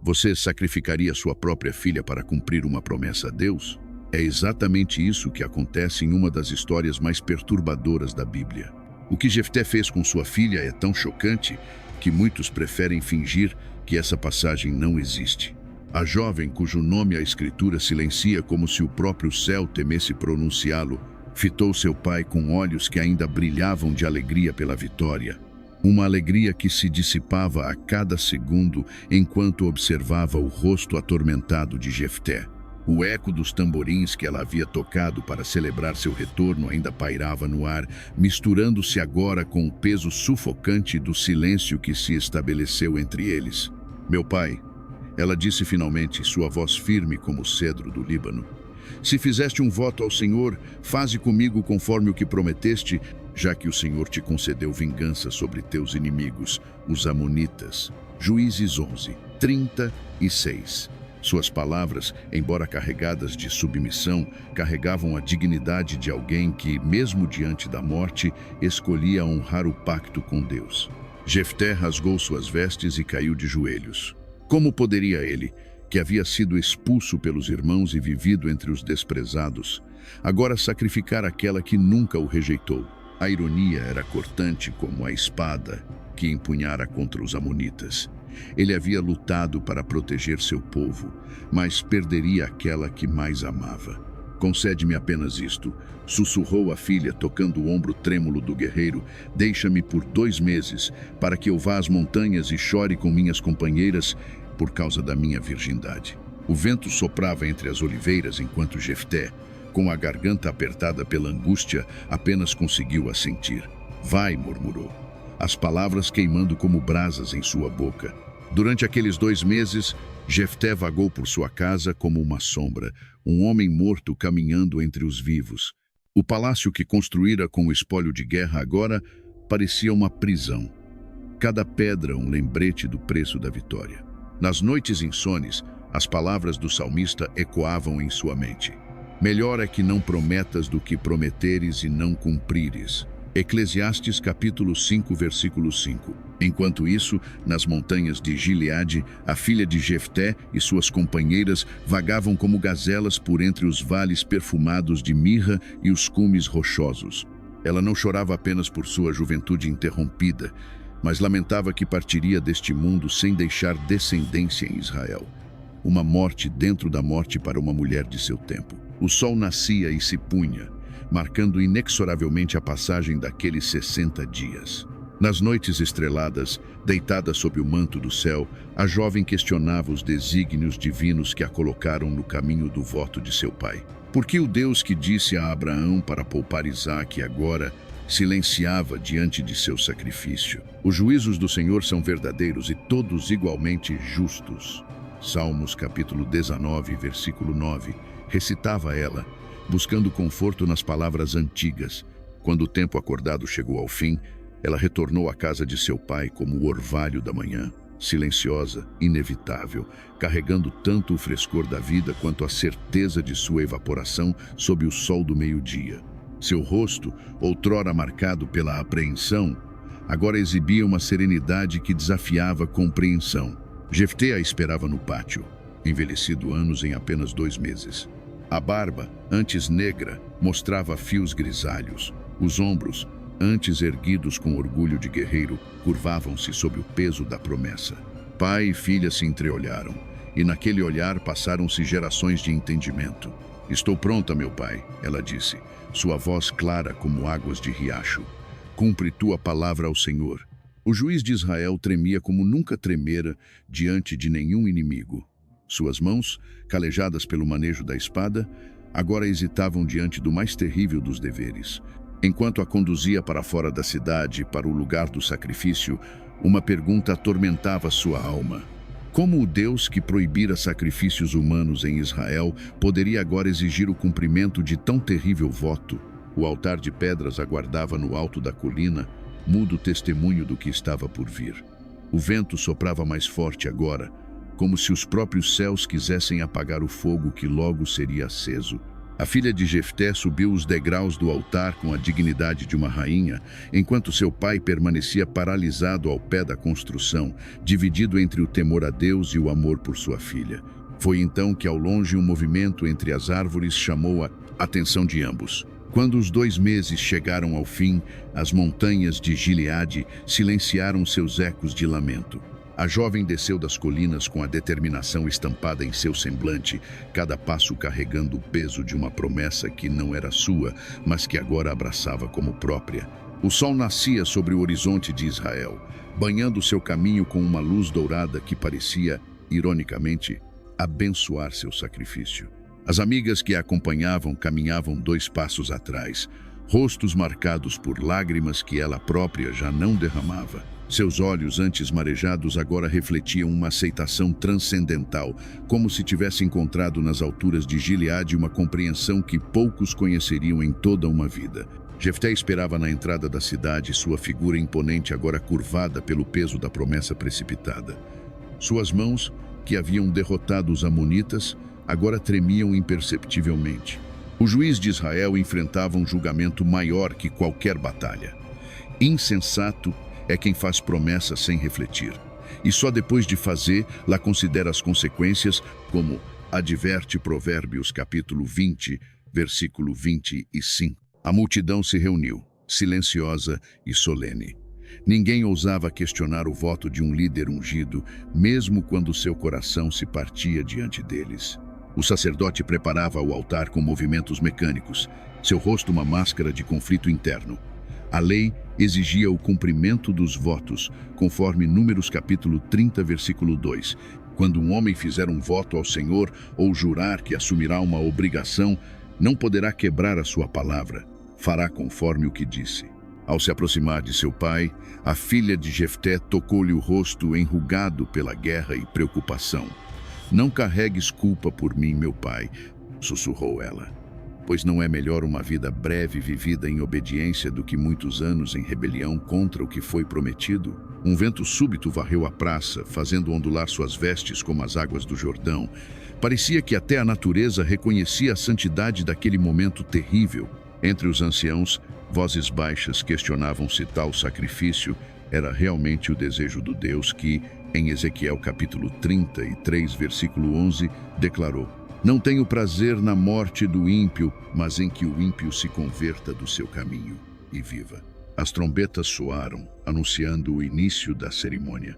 Você sacrificaria sua própria filha para cumprir uma promessa a Deus? É exatamente isso que acontece em uma das histórias mais perturbadoras da Bíblia. O que Jefté fez com sua filha é tão chocante que muitos preferem fingir que essa passagem não existe. A jovem, cujo nome a Escritura silencia como se o próprio céu temesse pronunciá-lo, fitou seu pai com olhos que ainda brilhavam de alegria pela vitória. Uma alegria que se dissipava a cada segundo enquanto observava o rosto atormentado de Jefté. O eco dos tamborins que ela havia tocado para celebrar seu retorno ainda pairava no ar, misturando-se agora com o peso sufocante do silêncio que se estabeleceu entre eles. "Meu pai", ela disse finalmente, sua voz firme como o cedro do Líbano. "Se fizeste um voto ao Senhor, faze comigo conforme o que prometeste, já que o Senhor te concedeu vingança sobre teus inimigos, os amonitas." Juízes 11, 36. Suas palavras, embora carregadas de submissão, carregavam a dignidade de alguém que, mesmo diante da morte, escolhia honrar o pacto com Deus. Jefté rasgou suas vestes e caiu de joelhos. Como poderia ele, que havia sido expulso pelos irmãos e vivido entre os desprezados, agora sacrificar aquela que nunca o rejeitou? A ironia era cortante como a espada que empunhara contra os amonitas. Ele havia lutado para proteger seu povo, mas perderia aquela que mais amava. "Concede-me apenas isto", sussurrou a filha, tocando o ombro trêmulo do guerreiro. "Deixa-me por 2 meses, para que eu vá às montanhas e chore com minhas companheiras por causa da minha virgindade." O vento soprava entre as oliveiras enquanto Jefté, com a garganta apertada pela angústia, apenas conseguiu assentir. "Vai", murmurou, as palavras queimando como brasas em sua boca. Durante aqueles 2 meses, Jefté vagou por sua casa como uma sombra, um homem morto caminhando entre os vivos. O palácio que construíra com o espólio de guerra agora parecia uma prisão. Cada pedra um lembrete do preço da vitória. Nas noites insones, as palavras do salmista ecoavam em sua mente. "Melhor é que não prometas do que prometeres e não cumprires." Eclesiastes capítulo 5, versículo 5. Enquanto isso, nas montanhas de Gileade, a filha de Jefté e suas companheiras vagavam como gazelas por entre os vales perfumados de mirra e os cumes rochosos. Ela não chorava apenas por sua juventude interrompida, mas lamentava que partiria deste mundo sem deixar descendência em Israel. Uma morte dentro da morte para uma mulher de seu tempo. O sol nascia e se punha, marcando inexoravelmente a passagem daqueles 60 dias. Nas noites estreladas, deitada sob o manto do céu, a jovem questionava os desígnios divinos que a colocaram no caminho do voto de seu pai. Por que o Deus que disse a Abraão para poupar Isaque agora silenciava diante de seu sacrifício? Os juízos do Senhor são verdadeiros e todos igualmente justos. Salmos capítulo 19, versículo 9, recitava ela, buscando conforto nas palavras antigas. Quando o tempo acordado chegou ao fim, ela retornou à casa de seu pai como o orvalho da manhã, silenciosa, inevitável, carregando tanto o frescor da vida quanto a certeza de sua evaporação sob o sol do meio-dia. Seu rosto, outrora marcado pela apreensão, agora exibia uma serenidade que desafiava a compreensão. Jefté a esperava no pátio, envelhecido anos em apenas 2 meses. A barba, antes negra, mostrava fios grisalhos. Os ombros, antes erguidos com orgulho de guerreiro, curvavam-se sob o peso da promessa. Pai e filha se entreolharam, e naquele olhar passaram-se gerações de entendimento. "Estou pronta, meu pai", ela disse, sua voz clara como águas de riacho. "Cumpre tua palavra ao Senhor." O juiz de Israel tremia como nunca tremera diante de nenhum inimigo. Suas mãos, calejadas pelo manejo da espada, agora hesitavam diante do mais terrível dos deveres. Enquanto a conduzia para fora da cidade, para o lugar do sacrifício, uma pergunta atormentava sua alma. Como o Deus que proibira sacrifícios humanos em Israel poderia agora exigir o cumprimento de tão terrível voto? O altar de pedras aguardava no alto da colina, mudo testemunho do que estava por vir. O vento soprava mais forte agora, como se os próprios céus quisessem apagar o fogo que logo seria aceso. A filha de Jefté subiu os degraus do altar com a dignidade de uma rainha, enquanto seu pai permanecia paralisado ao pé da construção, dividido entre o temor a Deus e o amor por sua filha. Foi então que ao longe um movimento entre as árvores chamou a atenção de ambos. Quando os 2 meses chegaram ao fim, as montanhas de Gileade silenciaram seus ecos de lamento. A jovem desceu das colinas com a determinação estampada em seu semblante, cada passo carregando o peso de uma promessa que não era sua, mas que agora abraçava como própria. O sol nascia sobre o horizonte de Israel, banhando seu caminho com uma luz dourada que parecia, ironicamente, abençoar seu sacrifício. As amigas que a acompanhavam caminhavam 2 passos atrás, rostos marcados por lágrimas que ela própria já não derramava. Seus olhos, antes marejados, agora refletiam uma aceitação transcendental, como se tivesse encontrado nas alturas de Gileade uma compreensão que poucos conheceriam em toda uma vida. Jefté esperava na entrada da cidade, sua figura imponente agora curvada pelo peso da promessa precipitada. Suas mãos, que haviam derrotado os amonitas, agora tremiam imperceptivelmente. O juiz de Israel enfrentava um julgamento maior que qualquer batalha. Insensato é quem faz promessa sem refletir. E só depois de fazer, lá considera as consequências, como adverte Provérbios capítulo 20, versículo 25. A multidão se reuniu, silenciosa e solene. Ninguém ousava questionar o voto de um líder ungido, mesmo quando seu coração se partia diante deles. O sacerdote preparava o altar com movimentos mecânicos, seu rosto uma máscara de conflito interno. A lei exigia o cumprimento dos votos, conforme Números capítulo 30, versículo 2. Quando um homem fizer um voto ao Senhor ou jurar que assumirá uma obrigação, não poderá quebrar a sua palavra, fará conforme o que disse. Ao se aproximar de seu pai, a filha de Jefté tocou-lhe o rosto enrugado pela guerra e preocupação. "Não carregues culpa por mim, meu pai", sussurrou ela. "Pois não é melhor uma vida breve vivida em obediência do que muitos anos em rebelião contra o que foi prometido?" Um vento súbito varreu a praça, fazendo ondular suas vestes como as águas do Jordão. Parecia que até a natureza reconhecia a santidade daquele momento terrível. Entre os anciãos, vozes baixas questionavam se tal sacrifício era realmente o desejo do Deus que, em Ezequiel capítulo 33, versículo 11, declarou: "Não tenho prazer na morte do ímpio, mas em que o ímpio se converta do seu caminho e viva." As trombetas soaram, anunciando o início da cerimônia.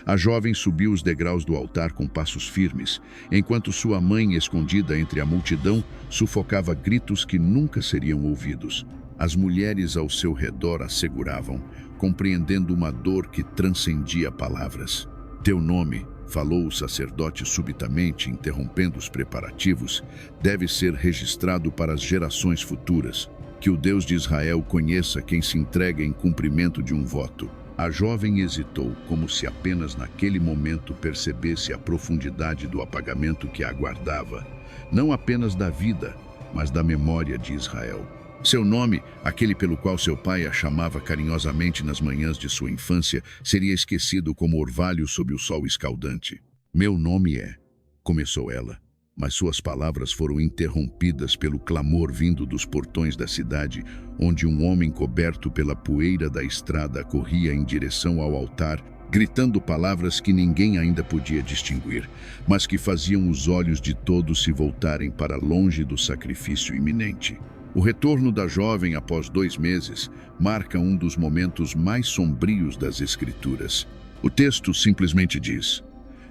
A jovem subiu os degraus do altar com passos firmes, enquanto sua mãe, escondida entre a multidão, sufocava gritos que nunca seriam ouvidos. As mulheres ao seu redor a seguravam, compreendendo uma dor que transcendia palavras. "Teu nome", falou o sacerdote subitamente, interrompendo os preparativos, "deve ser registrado para as gerações futuras. Que o Deus de Israel conheça quem se entrega em cumprimento de um voto." A jovem hesitou, como se apenas naquele momento percebesse a profundidade do apagamento que a aguardava, não apenas da vida, mas da memória de Israel. Seu nome, aquele pelo qual seu pai a chamava carinhosamente nas manhãs de sua infância, seria esquecido como orvalho sob o sol escaldante. "Meu nome é", começou ela, mas suas palavras foram interrompidas pelo clamor vindo dos portões da cidade, onde um homem coberto pela poeira da estrada corria em direção ao altar, gritando palavras que ninguém ainda podia distinguir, mas que faziam os olhos de todos se voltarem para longe do sacrifício iminente. O retorno da jovem após 2 meses marca um dos momentos mais sombrios das Escrituras. O texto simplesmente diz: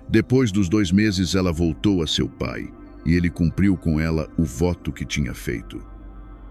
"Depois dos 2 meses ela voltou a seu pai, e ele cumpriu com ela o voto que tinha feito."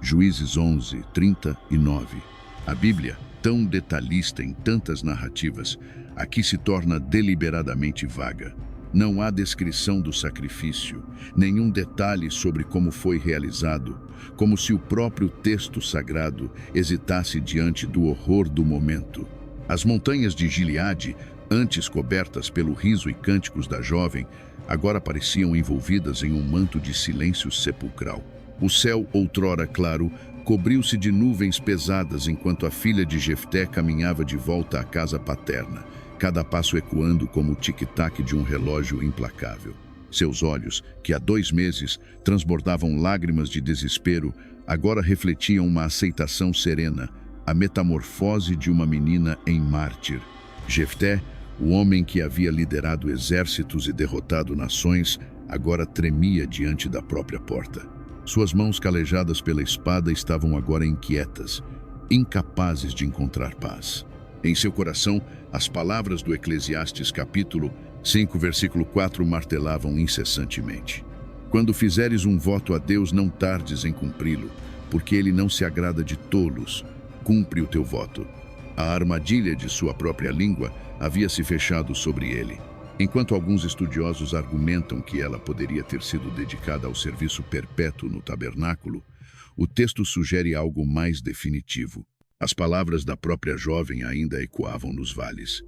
Juízes 11, 39. A Bíblia, tão detalhista em tantas narrativas, aqui se torna deliberadamente vaga. Não há descrição do sacrifício, nenhum detalhe sobre como foi realizado, como se o próprio texto sagrado hesitasse diante do horror do momento. As montanhas de Gileade, antes cobertas pelo riso e cânticos da jovem, agora pareciam envolvidas em um manto de silêncio sepulcral. O céu, outrora claro, cobriu-se de nuvens pesadas enquanto a filha de Jefté caminhava de volta à casa paterna, cada passo ecoando como o tic-tac de um relógio implacável. Seus olhos, que há 2 meses transbordavam lágrimas de desespero, agora refletiam uma aceitação serena, a metamorfose de uma menina em mártir. Jefté, o homem que havia liderado exércitos e derrotado nações, agora tremia diante da própria porta. Suas mãos calejadas pela espada estavam agora inquietas, incapazes de encontrar paz. Em seu coração, as palavras do Eclesiastes capítulo 5, versículo 4 martelavam incessantemente. Quando fizeres um voto a Deus, não tardes em cumpri-lo, porque ele não se agrada de tolos. Cumpre o teu voto. A armadilha de sua própria língua havia se fechado sobre ele. Enquanto alguns estudiosos argumentam que ela poderia ter sido dedicada ao serviço perpétuo no tabernáculo, o texto sugere algo mais definitivo. As palavras da própria jovem ainda ecoavam nos vales.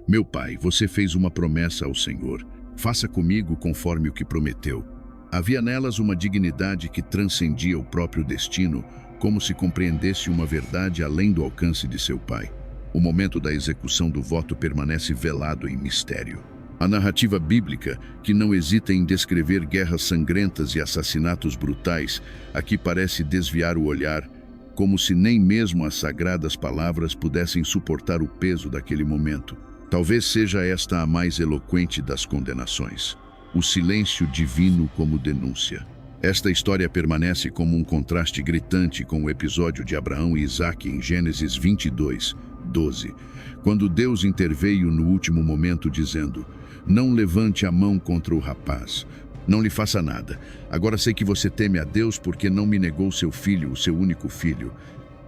Meu pai, você fez uma promessa ao Senhor. Faça comigo conforme o que prometeu. Havia nelas uma dignidade que transcendia o próprio destino, como se compreendesse uma verdade além do alcance de seu pai. O momento da execução do voto permanece velado em mistério. A narrativa bíblica, que não hesita em descrever guerras sangrentas e assassinatos brutais, aqui parece desviar o olhar, como se nem mesmo as sagradas palavras pudessem suportar o peso daquele momento. Talvez seja esta a mais eloquente das condenações. O silêncio divino como denúncia. Esta história permanece como um contraste gritante com o episódio de Abraão e Isaque em Gênesis 22, 12, quando Deus interveio no último momento dizendo: não levante a mão contra o rapaz, não lhe faça nada. Agora sei que você teme a Deus porque não me negou seu filho, o seu único filho.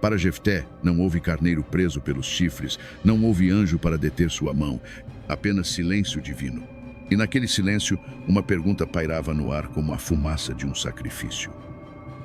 Para Jefté, não houve carneiro preso pelos chifres, não houve anjo para deter sua mão, apenas silêncio divino. E naquele silêncio, uma pergunta pairava no ar como a fumaça de um sacrifício.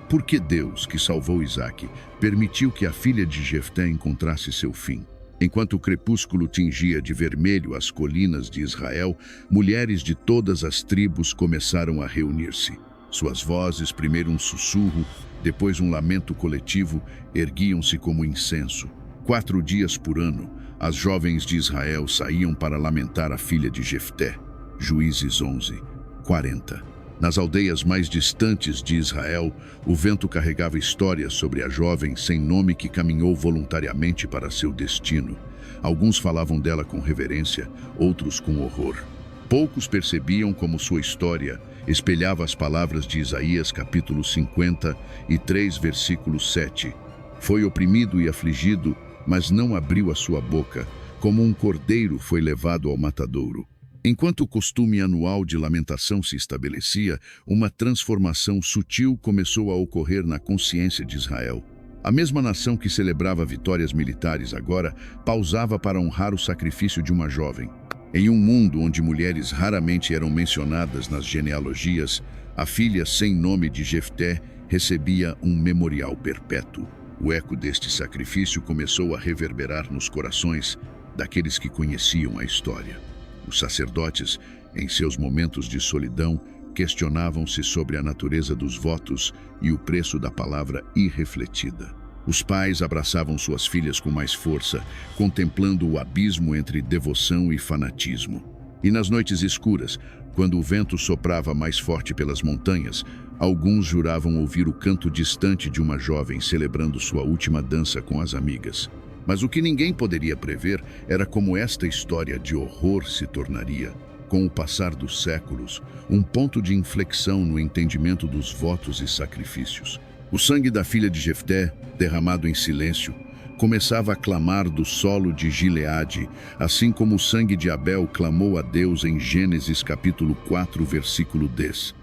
Por que Deus, que salvou Isaque, permitiu que a filha de Jefté encontrasse seu fim? Enquanto o crepúsculo tingia de vermelho as colinas de Israel, mulheres de todas as tribos começaram a reunir-se. Suas vozes, primeiro um sussurro, depois um lamento coletivo, erguiam-se como incenso. 4 dias por ano, as jovens de Israel saíam para lamentar a filha de Jefté. Juízes 11, 40. Nas aldeias mais distantes de Israel, o vento carregava histórias sobre a jovem sem nome que caminhou voluntariamente para seu destino. Alguns falavam dela com reverência, outros com horror. Poucos percebiam como sua história espelhava as palavras de Isaías capítulo 53, versículo 7. Foi oprimido e afligido, mas não abriu a sua boca, como um cordeiro foi levado ao matadouro. Enquanto o costume anual de lamentação se estabelecia, uma transformação sutil começou a ocorrer na consciência de Israel. A mesma nação que celebrava vitórias militares agora pausava para honrar o sacrifício de uma jovem. Em um mundo onde mulheres raramente eram mencionadas nas genealogias, a filha sem nome de Jefté recebia um memorial perpétuo. O eco deste sacrifício começou a reverberar nos corações daqueles que conheciam a história. Os sacerdotes, em seus momentos de solidão, questionavam-se sobre a natureza dos votos e o preço da palavra irrefletida. Os pais abraçavam suas filhas com mais força, contemplando o abismo entre devoção e fanatismo. E nas noites escuras, quando o vento soprava mais forte pelas montanhas, alguns juravam ouvir o canto distante de uma jovem celebrando sua última dança com as amigas. Mas o que ninguém poderia prever era como esta história de horror se tornaria, com o passar dos séculos, um ponto de inflexão no entendimento dos votos e sacrifícios. O sangue da filha de Jefté, derramado em silêncio, começava a clamar do solo de Gileade, assim como o sangue de Abel clamou a Deus em Gênesis capítulo 4, versículo 10.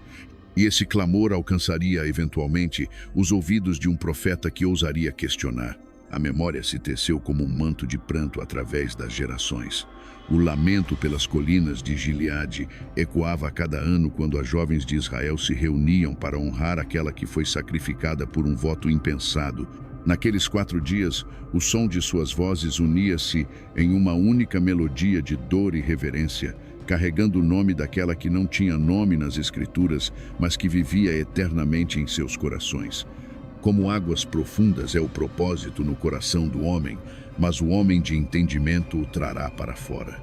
E esse clamor alcançaria, eventualmente, os ouvidos de um profeta que ousaria questionar. A memória se teceu como um manto de pranto através das gerações. O lamento pelas colinas de Gileade ecoava a cada ano quando as jovens de Israel se reuniam para honrar aquela que foi sacrificada por um voto impensado. Naqueles 4 dias, o som de suas vozes unia-se em uma única melodia de dor e reverência, carregando o nome daquela que não tinha nome nas Escrituras, mas que vivia eternamente em seus corações. Como águas profundas é o propósito no coração do homem, mas o homem de entendimento o trará para fora.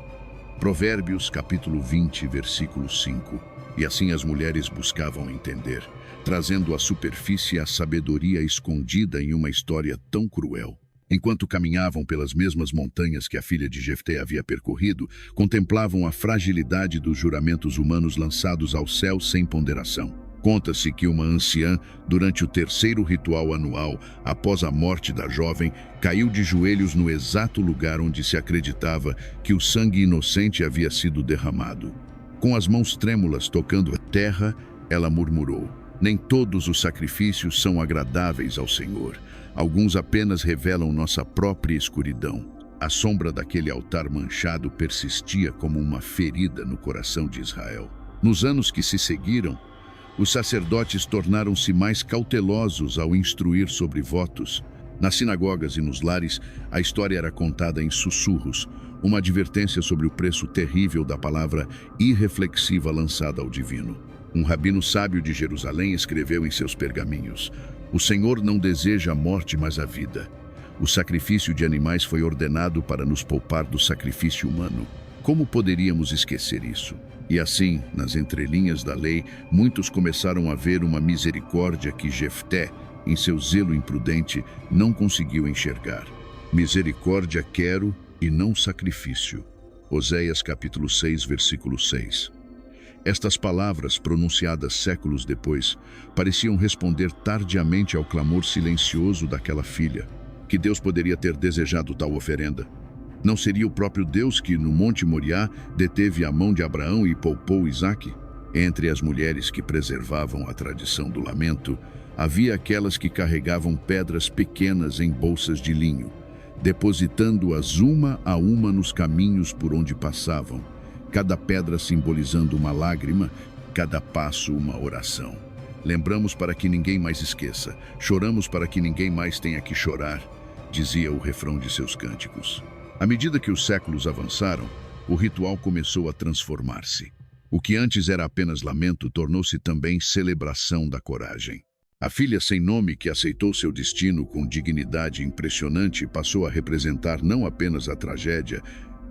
Provérbios capítulo 20, versículo 5. E assim as mulheres buscavam entender, trazendo à superfície a sabedoria escondida em uma história tão cruel. Enquanto caminhavam pelas mesmas montanhas que a filha de Jefté havia percorrido, contemplavam a fragilidade dos juramentos humanos lançados ao céu sem ponderação. Conta-se que uma anciã, durante o terceiro ritual anual, após a morte da jovem, caiu de joelhos no exato lugar onde se acreditava que o sangue inocente havia sido derramado. Com as mãos trêmulas tocando a terra, ela murmurou: "Nem todos os sacrifícios são agradáveis ao Senhor. Alguns apenas revelam nossa própria escuridão." A sombra daquele altar manchado persistia como uma ferida no coração de Israel. Nos anos que se seguiram, os sacerdotes tornaram-se mais cautelosos ao instruir sobre votos. Nas sinagogas e nos lares, a história era contada em sussurros, uma advertência sobre o preço terrível da palavra irreflexiva lançada ao divino. Um rabino sábio de Jerusalém escreveu em seus pergaminhos: "O Senhor não deseja a morte, mas a vida. O sacrifício de animais foi ordenado para nos poupar do sacrifício humano. Como poderíamos esquecer isso?" E assim, nas entrelinhas da lei, muitos começaram a ver uma misericórdia que Jefté, em seu zelo imprudente, não conseguiu enxergar. "Misericórdia quero e não sacrifício." Oséias capítulo 6, versículo 6. Estas palavras, pronunciadas séculos depois, pareciam responder tardiamente ao clamor silencioso daquela filha. Que Deus poderia ter desejado tal oferenda? Não seria o próprio Deus que, no Monte Moriá, deteve a mão de Abraão e poupou Isaque? Entre as mulheres que preservavam a tradição do lamento, havia aquelas que carregavam pedras pequenas em bolsas de linho, depositando-as uma a uma nos caminhos por onde passavam, cada pedra simbolizando uma lágrima, cada passo uma oração. "Lembramos para que ninguém mais esqueça, choramos para que ninguém mais tenha que chorar", dizia o refrão de seus cânticos. À medida que os séculos avançaram, o ritual começou a transformar-se. O que antes era apenas lamento tornou-se também celebração da coragem. A filha sem nome que aceitou seu destino com dignidade impressionante passou a representar não apenas a tragédia,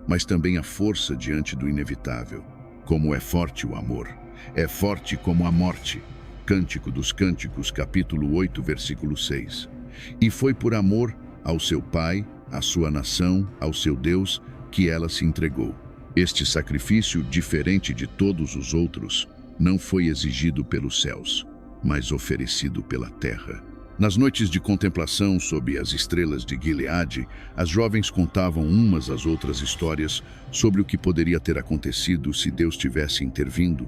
mas também a força diante do inevitável. Como é forte o amor! É forte como a morte. Cântico dos Cânticos, capítulo 8, versículo 6. E foi por amor ao seu pai, à sua nação, ao seu Deus, que ela se entregou. Este sacrifício, diferente de todos os outros, não foi exigido pelos céus, mas oferecido pela terra. Nas noites de contemplação sob as estrelas de Gileade, as jovens contavam umas às outras histórias sobre o que poderia ter acontecido se Deus tivesse intervindo,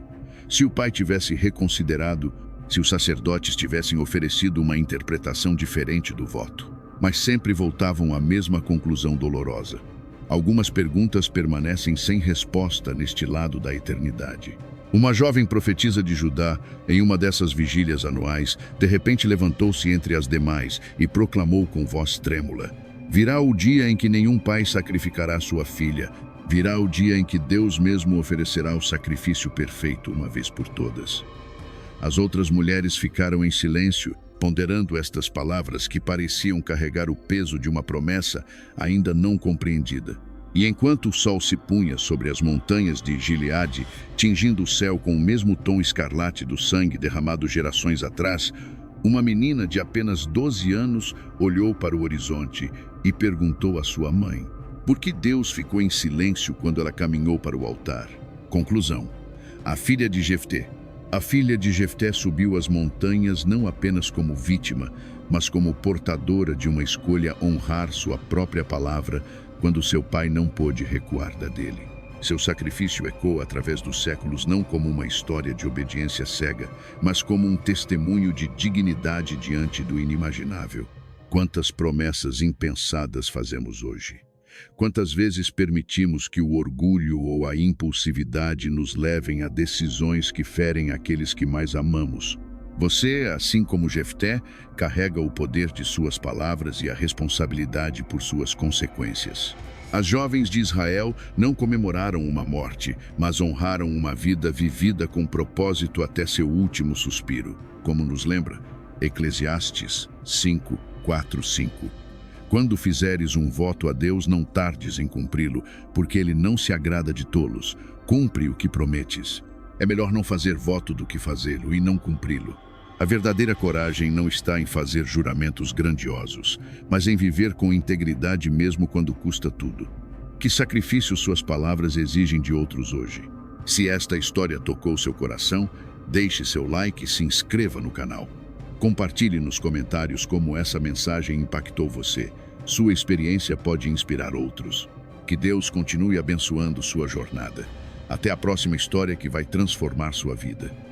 se o pai tivesse reconsiderado, se os sacerdotes tivessem oferecido uma interpretação diferente do voto. Mas sempre voltavam à mesma conclusão dolorosa. Algumas perguntas permanecem sem resposta neste lado da eternidade. Uma jovem profetisa de Judá, em uma dessas vigílias anuais, de repente levantou-se entre as demais e proclamou com voz trêmula: "Virá o dia em que nenhum pai sacrificará sua filha. Virá o dia em que Deus mesmo oferecerá o sacrifício perfeito uma vez por todas." As outras mulheres ficaram em silêncio, ponderando estas palavras que pareciam carregar o peso de uma promessa ainda não compreendida. E enquanto o sol se punha sobre as montanhas de Gileade, tingindo o céu com o mesmo tom escarlate do sangue derramado gerações atrás, uma menina de apenas 12 anos olhou para o horizonte e perguntou à sua mãe: por que Deus ficou em silêncio quando ela caminhou para o altar? Conclusão: a filha de Jefté. A filha de Jefté subiu as montanhas não apenas como vítima, mas como portadora de uma escolha honrar sua própria palavra quando seu pai não pôde recuar da dele. Seu sacrifício ecoa através dos séculos não como uma história de obediência cega, mas como um testemunho de dignidade diante do inimaginável. Quantas promessas impensadas fazemos hoje? Quantas vezes permitimos que o orgulho ou a impulsividade nos levem a decisões que ferem aqueles que mais amamos? Você, assim como Jefté, carrega o poder de suas palavras e a responsabilidade por suas consequências. As jovens de Israel não comemoraram uma morte, mas honraram uma vida vivida com propósito até seu último suspiro, como nos lembra Eclesiastes 5, 4, 5. Quando fizeres um voto a Deus, não tardes em cumpri-lo, porque ele não se agrada de tolos. Cumpre o que prometes. É melhor não fazer voto do que fazê-lo e não cumpri-lo. A verdadeira coragem não está em fazer juramentos grandiosos, mas em viver com integridade mesmo quando custa tudo. Que sacrifício suas palavras exigem de outros hoje? Se esta história tocou seu coração, deixe seu like e se inscreva no canal. Compartilhe nos comentários como essa mensagem impactou você. Sua experiência pode inspirar outros. Que Deus continue abençoando sua jornada. Até a próxima história que vai transformar sua vida.